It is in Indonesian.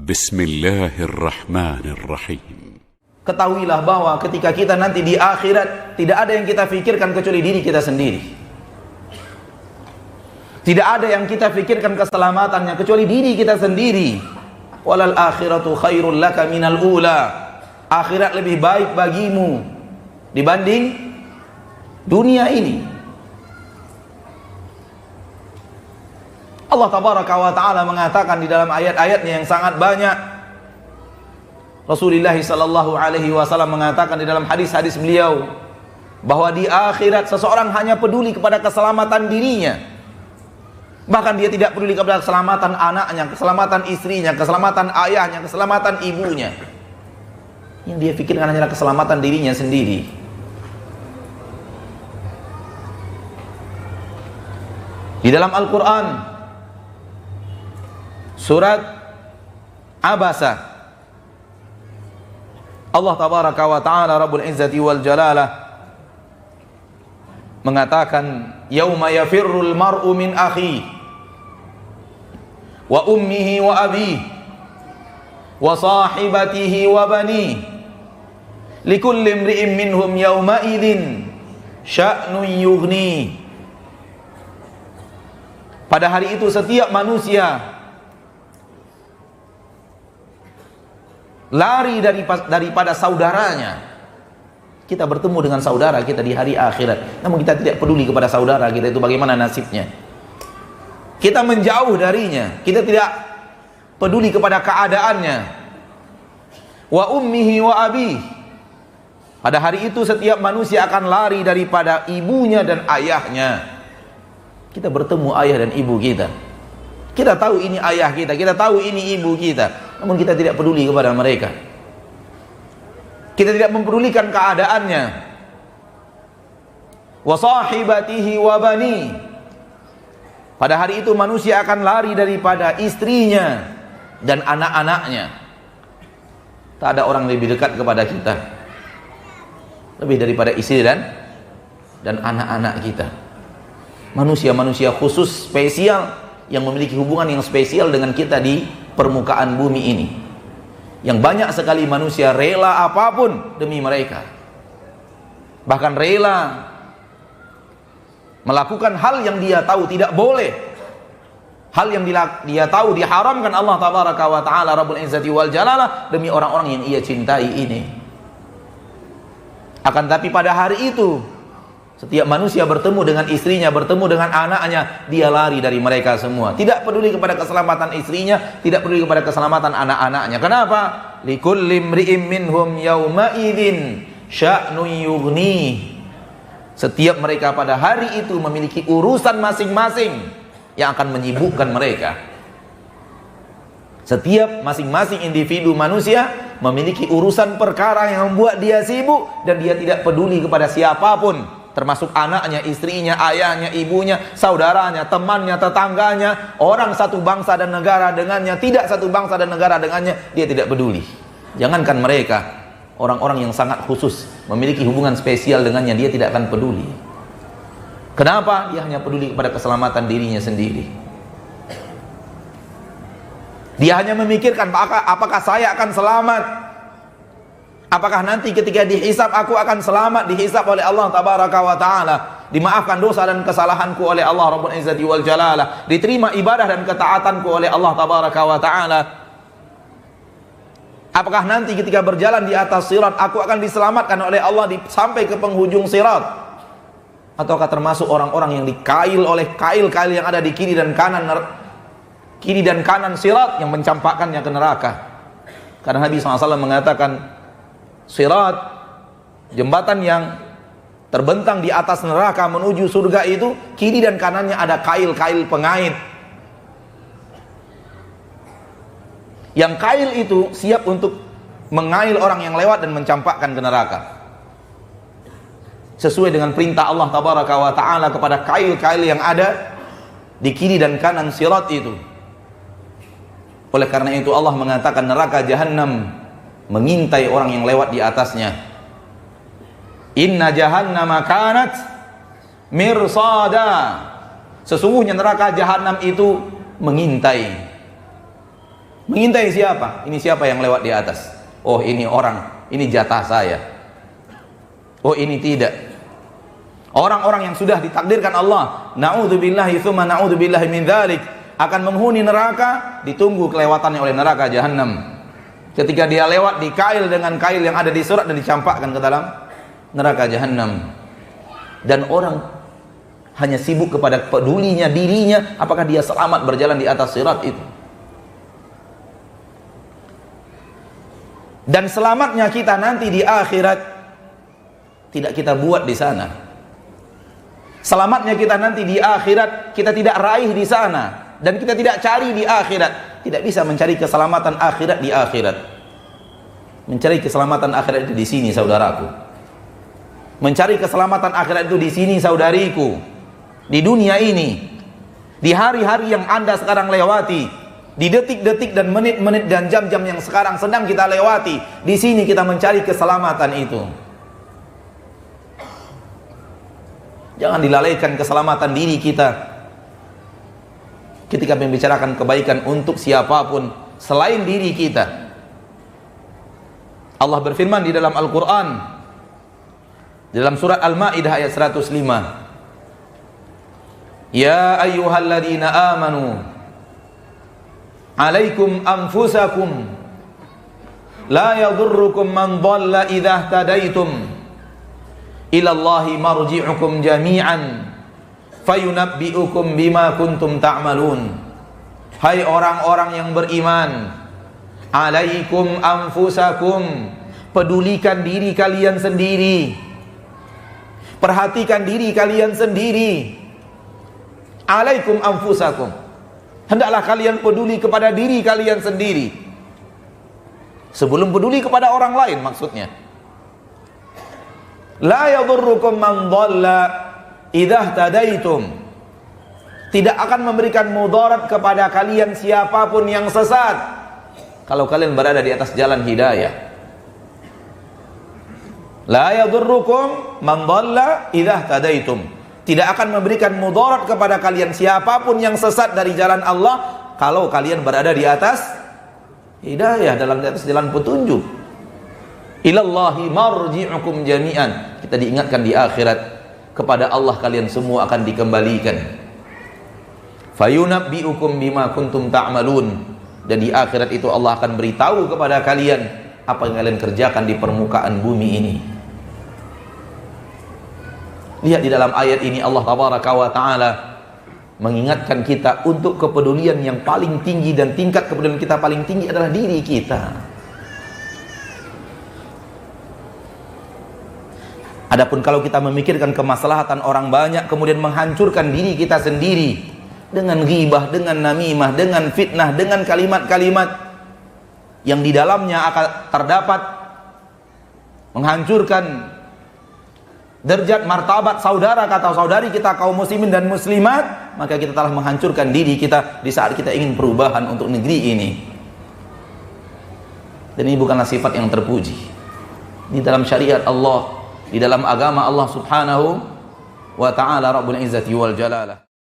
Bismillahirrahmanirrahim. Ketahuilah bahwa ketika kita nanti di akhirat, tidak ada yang kita fikirkan kecuali diri kita sendiri. Tidak ada yang kita fikirkan keselamatannya kecuali diri kita sendiri. Walal akhiratu khairul laka minal ula. Akhirat lebih baik bagimu dibanding dunia ini. Allah tabaraka wa ta'ala mengatakan di dalam ayat-ayatnya yang sangat banyak. Rasulullah sallallahu alaihi wasallam mengatakan di dalam hadis-hadis beliau bahwa di akhirat seseorang hanya peduli kepada keselamatan dirinya. Bahkan dia tidak peduli kepada keselamatan anaknya, keselamatan istrinya, keselamatan ayahnya, keselamatan ibunya. Yang dia pikirkan hanyalah keselamatan dirinya sendiri. Di dalam Al-Quran surat Abasa, Allah tabaraka wa ta'ala Rabbul Izzati wal Jalalah mengatakan, yauma yafirrul mar'u min akhi wa ummihi wa abihi wa sahibatihi wa bani likulli imri'in minhum yawma idzin sya'nun yughni. Pada hari itu setiap manusia lari daripada saudaranya. Kita bertemu dengan saudara kita di hari akhirat, namun kita tidak peduli kepada saudara kita itu bagaimana nasibnya. Kita menjauh darinya, kita tidak peduli kepada keadaannya. Wa ummihi wa abi. Pada hari itu setiap manusia akan lari daripada ibunya dan ayahnya. Kita bertemu ayah dan ibu kita. Kita tahu ini ayah kita, kita tahu ini ibu kita, namun kita tidak peduli kepada mereka. Kita tidak mempedulikan keadaannya. Wa sahibatihi wa bani. Pada hari itu manusia akan lari daripada istrinya dan anak-anaknya. Tak ada orang lebih dekat kepada kita lebih daripada istri dan anak-anak kita. Manusia-manusia khusus spesial yang memiliki hubungan yang spesial dengan kita di permukaan bumi ini, yang banyak sekali manusia rela apapun demi mereka, bahkan rela melakukan hal yang dia tahu tidak boleh, hal yang dia tahu diharamkan Allah tabaraka wa ta'ala Rabbul Izzati wal Jalalah demi orang-orang yang ia cintai ini. Akan tapi pada hari itu setiap manusia bertemu dengan istrinya, bertemu dengan anaknya, dia lari dari mereka semua. Tidak peduli kepada keselamatan istrinya, tidak peduli kepada keselamatan anak-anaknya. Kenapa? Likulli imri'in minhum yawma idzin sya'nun yughni. Setiap mereka pada hari itu memiliki urusan masing-masing yang akan menyibukkan mereka. Setiap masing-masing individu manusia memiliki urusan perkara yang membuat dia sibuk dan dia tidak peduli kepada siapapun, termasuk anaknya, istrinya, ayahnya, ibunya, saudaranya, temannya, tetangganya, orang satu bangsa dan negara dengannya, tidak satu bangsa dan negara dengannya, dia tidak peduli. Jangankan mereka, orang-orang yang sangat khusus memiliki hubungan spesial dengannya, dia tidak akan peduli. Kenapa? Dia hanya peduli kepada keselamatan dirinya sendiri. Dia hanya memikirkan apakah saya akan selamat, apakah nanti ketika dihisab aku akan selamat, dihisab oleh Allah tabaraka wa ta'ala, dimaafkan dosa dan kesalahanku oleh Allah Rabbul Izzati wal Jalalah, diterima ibadah dan ketaatanku oleh Allah tabaraka wa ta'ala. Apakah nanti ketika berjalan di atas sirat aku akan diselamatkan oleh Allah sampai ke penghujung sirat, ataukah termasuk orang-orang yang dikail oleh kail-kail yang ada di kiri dan kanan sirat yang mencampakkannya ke neraka. Karena Nabi SAW mengatakan sirat, jembatan yang terbentang di atas neraka menuju surga itu, kiri dan kanannya ada kail-kail pengait. Yang kail itu siap untuk mengail orang yang lewat dan mencampakkan ke neraka. Sesuai dengan perintah Allah tabaraka wa ta'ala kepada kail-kail yang ada di kiri dan kanan sirat itu. Oleh karena itu Allah mengatakan neraka jahanam mengintai orang yang lewat di atasnya. Inna jahannama kanat mirsada. Sesungguhnya neraka jahanam itu mengintai. Mengintai siapa? Ini siapa yang lewat di atas? Oh, ini orang, ini jatah saya. Oh, ini tidak. Orang-orang yang sudah ditakdirkan Allah, na'udzubillahi tsumma na'udzubillahi min dzalik, akan menghuni neraka, ditunggu kelewatannya oleh neraka jahanam. Ketika dia lewat, dikail dengan kail yang ada di surat dan dicampakkan ke dalam neraka jahanam. Dan orang hanya sibuk kepada pedulinya dirinya, apakah dia selamat berjalan di atas sirat itu. Dan selamatnya kita nanti di akhirat tidak kita buat di sana. Selamatnya kita nanti di akhirat kita tidak raih di sana, dan kita tidak cari di akhirat. Tidak bisa mencari keselamatan akhirat di akhirat. Mencari keselamatan akhirat itu di sini, saudaraku. Mencari keselamatan akhirat itu di sini, saudariku. Di dunia ini, di hari-hari yang Anda sekarang lewati, di detik-detik dan menit-menit dan jam-jam yang sekarang sedang kita lewati, di sini kita mencari keselamatan itu. Jangan dilalaikan keselamatan diri kita ketika membicarakan kebaikan untuk siapapun selain diri kita. Allah berfirman di dalam Al-Quran, dalam surat Al-Ma'idah ayat 105, Ya ayyuhalladzina amanu alaikum anfusakum la yadurrukum man dhalla idha ihtadaitum ilallahi marji'ukum jami'an fayunabbi'ukum bima kuntum ta'malun. Hai orang-orang yang beriman, alaikum anfusakum, pedulikan diri kalian sendiri, perhatikan diri kalian sendiri. Alaikum anfusakum, hendaklah kalian peduli kepada diri kalian sendiri sebelum peduli kepada orang lain, maksudnya. La yadurrukum man dhalla idza tadaitum, tidak akan memberikan mudarat kepada kalian siapapun yang sesat kalau kalian berada di atas jalan hidayah. La yadurrukum man dhalla idza tadaitum, tidak akan memberikan mudarat kepada kalian siapapun yang sesat dari jalan Allah kalau kalian berada di atas hidayah, di atas jalan petunjuk. Ilallahi marji'ukum jami'an, kita diingatkan di akhirat kepada Allah kalian semua akan dikembalikan. Fayunabbi'ukum bima kuntum ta'malun, dan di akhirat itu Allah akan beritahu kepada kalian apa yang kalian kerjakan di permukaan bumi ini. Lihat di dalam ayat ini Allah tabaraka wa ta'ala mengingatkan kita untuk kepedulian yang paling tinggi, dan tingkat kepedulian kita paling tinggi adalah diri kita. Adapun kalau kita memikirkan kemaslahatan orang banyak kemudian menghancurkan diri kita sendiri dengan ghibah, dengan namimah, dengan fitnah, dengan kalimat-kalimat yang di dalamnya akan terdapat menghancurkan derajat martabat saudara atau saudari kita kaum muslimin dan muslimat, maka kita telah menghancurkan diri kita di saat kita ingin perubahan untuk negeri ini. Dan ini bukanlah sifat yang terpuji di dalam syariat Allah, di dalam agama Allah subhanahu wa ta'ala Rabbul Izzati wal Jalalah.